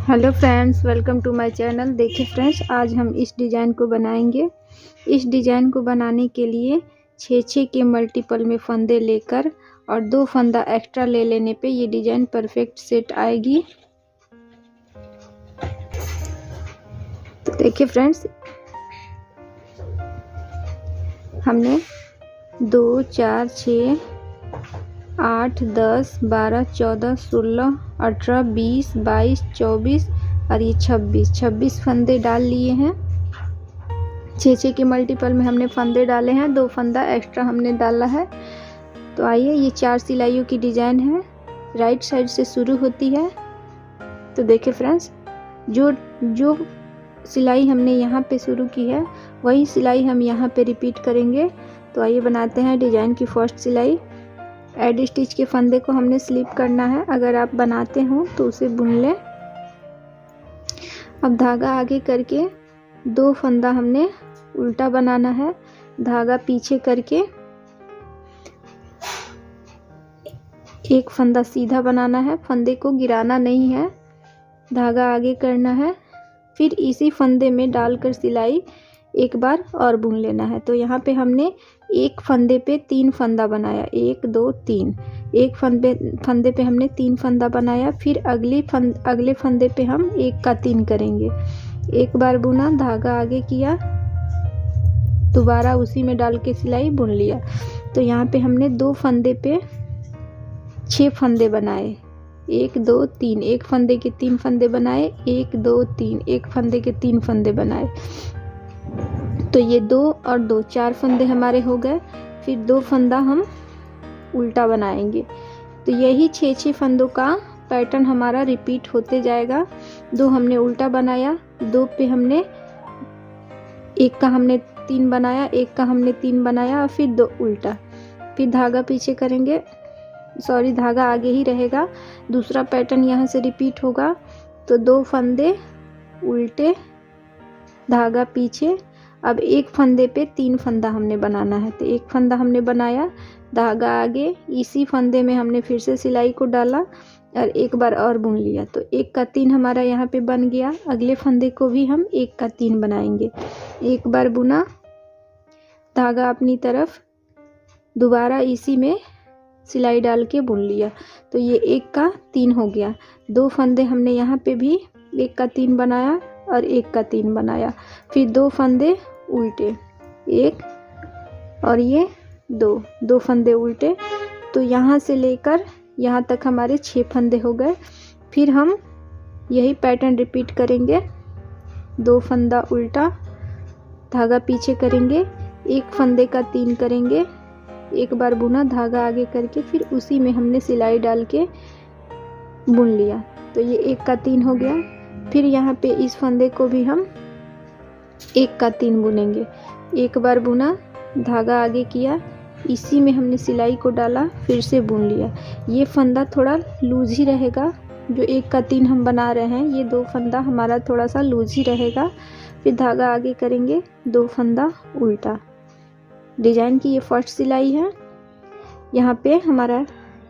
Hello friends, welcome to my channel. देखिए friends, आज हम इस डिज़ाइन को बनाएंगे। इस डिज़ाइन को बनाने के लिए 6 के मल्टीपल में फंदे लेकर और 2 फंदा एक्स्ट्रा ले लेने पे ये डिज़ाइन परफेक्ट सेट आएगी। तो देखिए फ्रेंड्स, हमने 2, 4, 6, 8, 10, 12, 14, 16, 18, 20, 22, 24 और ये 26 फंदे डाल लिए हैं। 6 के मल्टीपल में हमने फंदे डाले हैं, 2 फंदा एक्स्ट्रा हमने डाला है। तो आइए, ये 4 सिलाइयों की डिज़ाइन है, राइट साइड से शुरू होती है। तो देखिए फ्रेंड्स, जो सिलाई हमने यहाँ पे शुरू की है वही सिलाई हम यहाँ पे रिपीट करेंगे। तो आइए बनाते हैं डिज़ाइन की फर्स्ट सिलाई। एड स्टिच के फंदे को हमने स्लिप करना है। अगर आप बनाते हो तो उसे बुन लें। अब धागा आगे करके 2 फंदा हमने उल्टा बनाना है। धागा पीछे करके 1 फंदा सीधा बनाना है। फंदे को गिराना नहीं है, धागा आगे करना है। फिर इसी फंदे में डालकर सिलाई एक बार और बुन लेना है। तो यहाँ पे हमने एक फंदे पे 3 फंदा बनाया, 1 2 3। एक फंदे पे हमने 3 फंदा बनाया। फिर अगले फंदे पे हम 1 का 3 करेंगे। एक बार बुना, धागा आगे किया, दोबारा उसी में डाल के सिलाई बुन लिया। तो यहाँ पे हमने 2 फंदे पे 6 फंदे बनाए, 1 2 3। एक फंदे के 3 फंदे बनाए, 1 2 3। एक फंदे के 3 फंदे बनाए। तो ये 2 और 2 4 फंदे हमारे हो गए। फिर 2 फंदा हम उल्टा बनाएंगे। तो यही 6 फंदों का पैटर्न हमारा रिपीट होते जाएगा। 2 हमने उल्टा बनाया, 2 पे हमने 1 का हमने 3 बनाया, 1 का हमने 3 बनाया और फिर 2 उल्टा। फिर धागा पीछे करेंगे, धागा आगे ही रहेगा। दूसरा पैटर्न यहाँ से रिपीट होगा। तो 2 फंदे उल्टे, धागा पीछे। अब 1 फंदे पे 3 फंदा हमने बनाना है। तो 1 फंदा हमने बनाया, धागा आगे, इसी फंदे में हमने फिर से सिलाई को डाला और एक बार और बुन लिया। तो 1 का 3 हमारा यहाँ पे बन गया। अगले फंदे को भी हम 1 का 3 बनाएंगे। एक बार बुना, धागा अपनी तरफ, दोबारा इसी में सिलाई डाल के बुन लिया। तो ये 1 का 3 हो गया। 2 फंदे हमने यहाँ पे भी 1 का 3 बनाया और 1 का 3 बनाया। फिर 2 फंदे उल्टे, 1 और ये 2 फंदे उल्टे। तो यहाँ से लेकर यहाँ तक हमारे 6 फंदे हो गए। फिर हम यही पैटर्न रिपीट करेंगे। 2 फंदा उल्टा, धागा पीछे करेंगे, 1 फंदे का 3 करेंगे, एक बार बुना, धागा आगे करके फिर उसी में हमने सिलाई डाल के बुन लिया। तो ये 1 का 3 हो गया। फिर यहाँ पे इस फंदे को भी हम 1 का 3 बुनेंगे। एक बार बुना, धागा आगे किया, इसी में हमने सिलाई को डाला, फिर से बुन लिया। ये फंदा थोड़ा लूज ही रहेगा। जो 1 का 3 हम बना रहे हैं, ये 2 फंदा हमारा थोड़ा सा लूज ही रहेगा। फिर धागा आगे करेंगे, 2 फंदा उल्टा। डिजाइन की ये फर्स्ट सिलाई है। यहाँ पे हमारा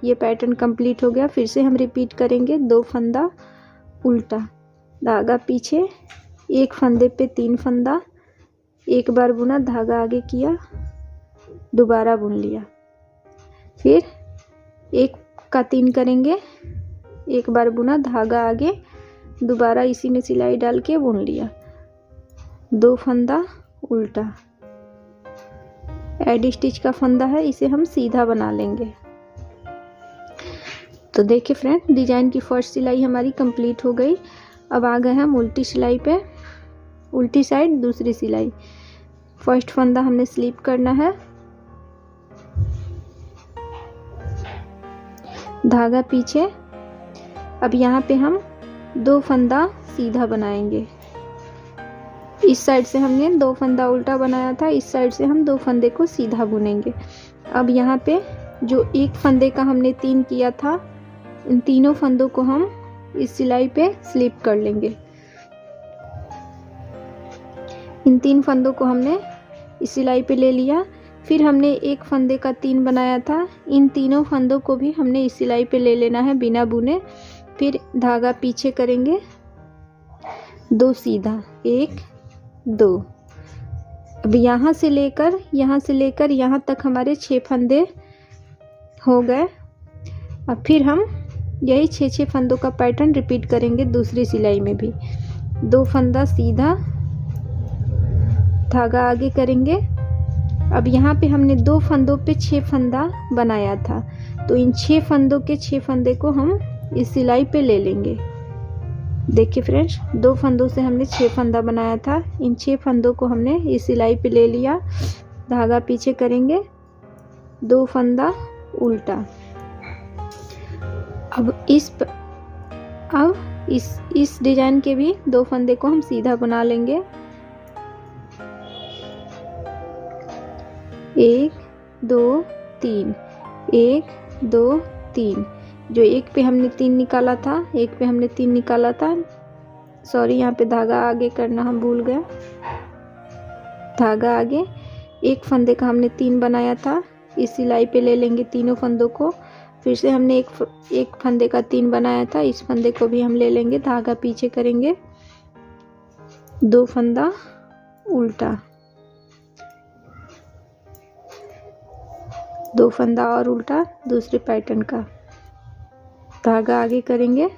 ये पैटर्न कंप्लीट हो गया। फिर से हम रिपीट करेंगे, 2 फंदा उल्टा, धागा पीछे, 1 फंदे पे 3 फंदा, एक बार बुना, धागा आगे किया, दोबारा बुन लिया। फिर 1 का 3 करेंगे, एक बार बुना, धागा आगे, दोबारा इसी में सिलाई डाल के बुन लिया। 2 फंदा उल्टा। एडी स्टिच का फंदा है, इसे हम सीधा बना लेंगे। तो देखिए फ्रेंड, डिजाइन की फर्स्ट सिलाई हमारी कंप्लीट हो गई। अब आ गए हम उल्टी सिलाई पे। उल्टी साइड दूसरी सिलाई। फर्स्ट फंदा हमने स्लिप करना है, धागा पीछे। अब यहाँ पे हम 2 फंदा सीधा बनाएंगे। इस साइड से हमने 2 फंदा उल्टा बनाया था, इस साइड से हम 2 फंदे को सीधा बुनेंगे। अब यहाँ पे जो 1 फंदे का हमने 3 किया था, इन तीनों फंदों को हम इस सिलाई पे स्लिप कर लेंगे। इन 3 फंदों को हमने इस सिलाई पे ले लिया। फिर हमने 1 फंदे का 3 बनाया था, इन तीनों फंदों को भी हमने इस सिलाई पे ले लेना है बिना बुने। फिर धागा पीछे करेंगे, 2 सीधा, 1 2। अब यहाँ से लेकर यहाँ तक हमारे 6 फंदे हो गए। अब फिर हम यही 6 फंदों का पैटर्न रिपीट करेंगे दूसरी सिलाई में भी। 2 फंदा सीधा, धागा आगे करेंगे। अब यहाँ पे हमने 2 फंदों पे 6 फंदा बनाया था, तो इन 6 फंदों के 6 फंदे को हम इस सिलाई पे ले लेंगे। देखिए फ्रेंड्स, 2 फंदों से हमने 6 फंदा बनाया था, इन 6 फंदों को हमने इस सिलाई पे ले लिया। धागा पीछे करेंगे, 2 फंदा उल्टा। अब इस डिजाइन के भी 2 फंदे को हम सीधा बना लेंगे। 1 2 3, 1 2 3। जो एक पे हमने 3 निकाला था, एक पे हमने 3 निकाला था, सॉरी यहाँ पे धागा आगे करना हम भूल गए। धागा आगे, एक फंदे का हमने 3 बनाया था, इस सिलाई पे ले लेंगे तीनों फंदों को। फिर से हमने एक फंदे का 3 बनाया था, इस फंदे को भी हम ले लेंगे। धागा पीछे करेंगे, 2 फंदा उल्टा, 2 फंदा और उल्टा दूसरे पैटर्न का। धागा आगे करेंगे,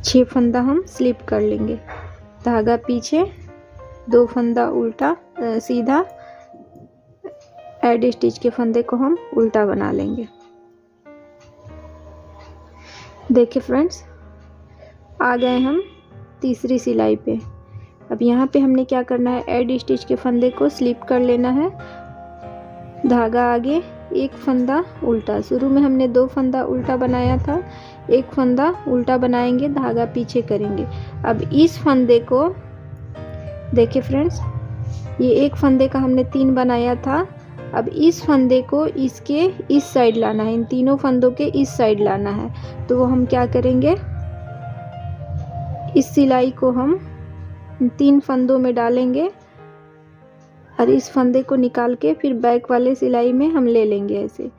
6 फंदा हम स्लिप कर लेंगे। धागा पीछे, 2 फंदा उल्टा सीधा, एड स्टिच के फंदे को हम उल्टा बना लेंगे। देखिए फ्रेंड्स, आ गए हम तीसरी सिलाई पे। अब यहाँ पे हमने क्या करना है, एड स्टिच के फंदे को स्लिप कर लेना है। धागा आगे, 1 फंदा उल्टा। शुरू में हमने 2 फंदा उल्टा बनाया था, 1 फंदा उल्टा बनाएंगे, धागा पीछे करेंगे। अब इस फंदे को देखिए फ्रेंड्स, ये 1 फंदे का हमने 3 बनाया था। अब इस फंदे को इसके इस साइड लाना है, इन तीनों फंदों के इस साइड लाना है। तो वो हम क्या करेंगे, इस सिलाई को हम 3 फंदों में डालेंगे और इस फंदे को निकाल के फिर बैक वाले सिलाई में हम ले लेंगे ऐसे।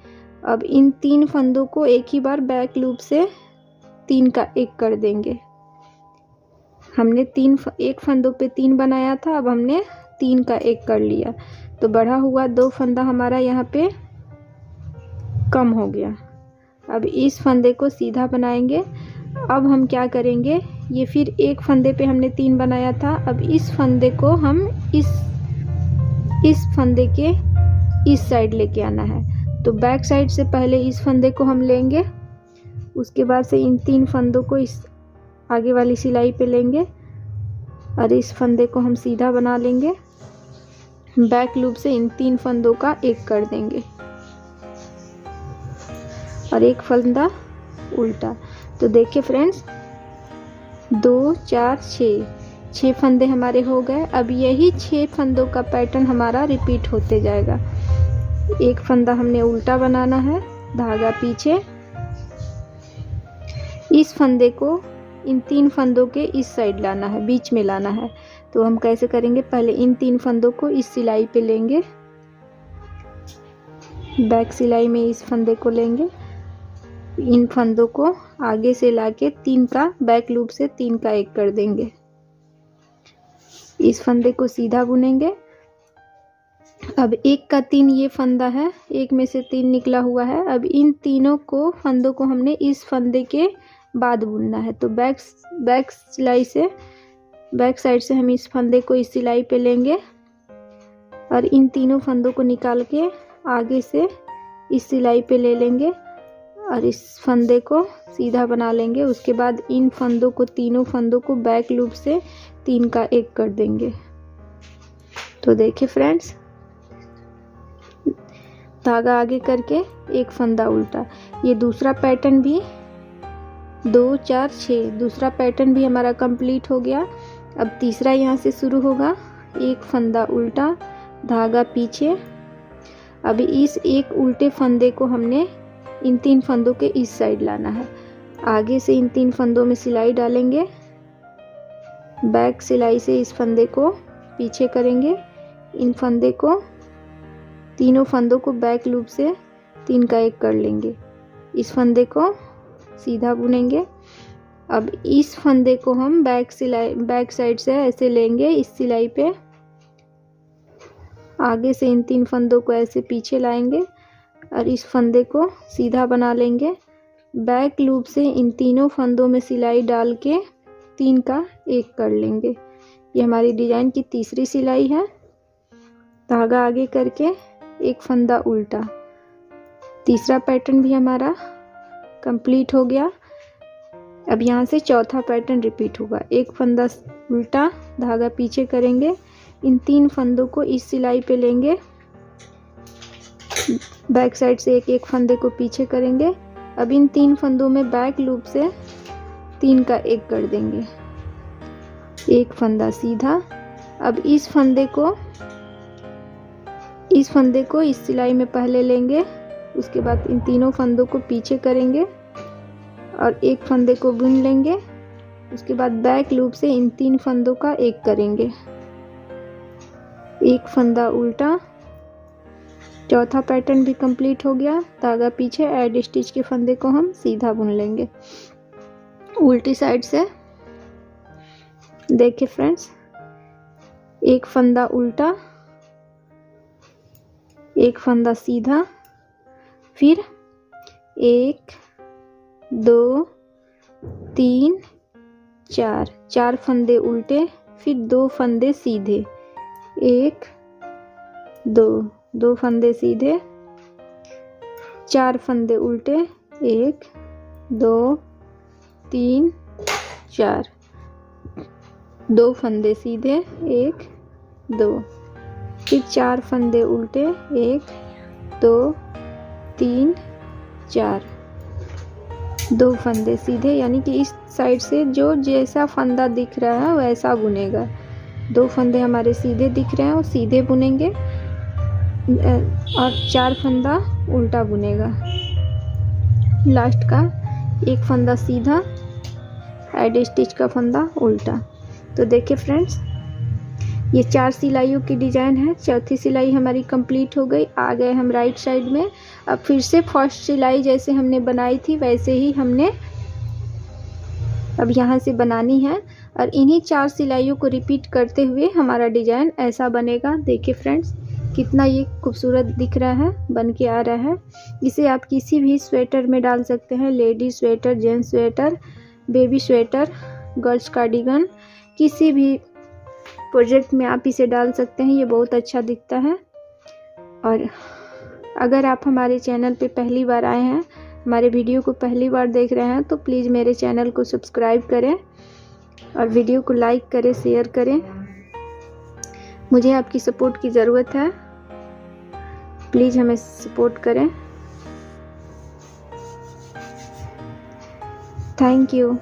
अब इन 3 फंदों को एक ही बार बैक लूप से 3 का 1 कर देंगे। हमने 1 फंदों पे 3 बनाया था, अब हमने 3 का 1 कर लिया, तो बढ़ा हुआ 2 फंदा हमारा यहाँ पे कम हो गया। अब इस फंदे को सीधा बनाएंगे। अब हम क्या करेंगे, ये फिर 1 फंदे पे हमने 3 बनाया था, अब इस फंदे को हम इस फंदे के इस साइड लेके आना है। तो बैक साइड से पहले इस फंदे को हम लेंगे, उसके बाद से इन 3 फंदों को इस आगे वाली सिलाई पे लेंगे और इस फंदे को हम सीधा बना लेंगे। बैक लूप से इन 3 फंदों का 1 कर देंगे और 1 फंदा उल्टा। तो देखिए फ्रेंड्स, 2 4 6 फंदे हमारे हो गए। अब यही 6 फंदों का पैटर्न हमारा रिपीट होते जाएगा। 1 फंदा हमने उल्टा बनाना है, धागा पीछे, इस फंदे को इन 3 फंदों के इस साइड लाना है, बीच में लाना है। तो हम कैसे करेंगे, पहले इन 3 फंदों को इस सिलाई पे लेंगे, बैक सिलाई में इस फंदे को लेंगे, इन फंदों को आगे से लाके 3 का बैक लूप से 3 का 1 कर देंगे। इस फंदे को सीधा बुनेंगे। अब 1 का 3 ये फंदा है, 1 में से 3 निकला हुआ है। अब इन तीनों को फंदों को हमने इस फंदे के बाद बुनना है। तो बैक सिलाई से, बैक साइड से हम इस फंदे को इस सिलाई पे लेंगे और इन तीनों फंदों को निकाल के आगे से इस सिलाई पे ले लेंगे और इस फंदे को सीधा बना लेंगे। उसके बाद इन फंदों को, तीनों फंदों को बैक लूप से 3 का 1 कर देंगे। तो देखिए फ्रेंड्स, धागा आगे करके 1 फंदा उल्टा। ये दूसरा पैटर्न भी 2 4 6 दूसरा पैटर्न भी हमारा कंप्लीट हो गया। अब तीसरा यहाँ से शुरू होगा, 1 फंदा उल्टा, धागा पीछे। अब इस 1 उल्टे फंदे को हमने इन 3 फंदों के इस साइड लाना है। आगे से इन 3 फंदों में सिलाई डालेंगे, बैक सिलाई से इस फंदे को पीछे करेंगे, इन फंदे को, तीनों फंदों को बैक लूप से 3 का 1 कर लेंगे। इस फंदे को सीधा बुनेंगे अब इस फंदे को हम बैक साइड से ऐसे लेंगे, इस सिलाई पे आगे से इन 3 फंदों को ऐसे पीछे लाएंगे और इस फंदे को सीधा बना लेंगे। बैक लूप से इन तीनों फंदों में सिलाई डाल के 3 का 1 कर लेंगे। ये हमारी डिजाइन की तीसरी सिलाई है। धागा आगे करके एक फंदा उल्टा, तीसरा पैटर्न भी हमारा कंप्लीट हो गया। अब यहाँ से चौथा पैटर्न रिपीट होगा। एक फंदा उल्टा, धागा पीछे करेंगे, इन 3 फंदों को इस सिलाई पे लेंगे, बैक साइड से एक फंदे को पीछे करेंगे। अब इन 3 फंदों में बैक लूप से 3 का 1 कर देंगे, एक फंदा सीधा। अब इस फंदे को इस सिलाई में पहले लेंगे, उसके बाद इन तीनों फंदों को पीछे करेंगे और एक फंदे को बुन लेंगे। उसके बाद बैक लूप से इन 3 फंदों का 1 करेंगे, एक फंदा उल्टा। चौथा पैटर्न भी कंप्लीट हो गया। धागा पीछे, एड स्टिच के फंदे को हम सीधा बुन लेंगे उल्टी साइड से। देखिए फ्रेंड्स, एक फंदा उल्टा, एक फंदा सीधा, फिर 1 2 3 4 फंदे उल्टे, फिर 2 फंदे सीधे, 1 2 फंदे सीधे, 4 फंदे उल्टे, 1 2 3 4, 2 फंदे सीधे, 1 2, फिर 4 फंदे उल्टे, 1 2 3 4, 2 फंदे सीधे, यानी कि इस साइड से जो जैसा फंदा दिख रहा है वैसा बुनेगा। 2 फंदे हमारे सीधे दिख रहे हैं, वो सीधे बुनेंगे और 4 फंदा उल्टा बुनेगा। लास्ट का एक फंदा सीधा, एड स्टिच का फंदा उल्टा। तो देखिए फ्रेंड्स, ये 4 सिलाइयों की डिजाइन है। चौथी सिलाई हमारी कंप्लीट हो गई। आ गए हम राइट साइड में। अब फिर से फर्स्ट सिलाई जैसे हमने बनाई थी वैसे ही हमने अब यहाँ से बनानी है और इन्हीं 4 सिलाइयों को रिपीट करते हुए हमारा डिजाइन ऐसा बनेगा। देखिए फ्रेंड्स, कितना ये खूबसूरत दिख रहा है, बन के आ रहा है। इसे आप किसी भी स्वेटर में डाल सकते हैं, ladies sweater, gents sweater, baby sweater, girls cardigan, किसी भी प्रोजेक्ट में आप इसे डाल सकते हैं। ये बहुत अच्छा दिखता है। और अगर आप हमारे चैनल पे पहली बार आए हैं, हमारे वीडियो को पहली बार देख रहे हैं, तो प्लीज़ मेरे चैनल को सब्सक्राइब करें और वीडियो को लाइक करें, शेयर करें। मुझे आपकी सपोर्ट की ज़रूरत है, प्लीज़ हमें सपोर्ट करें। Thank you.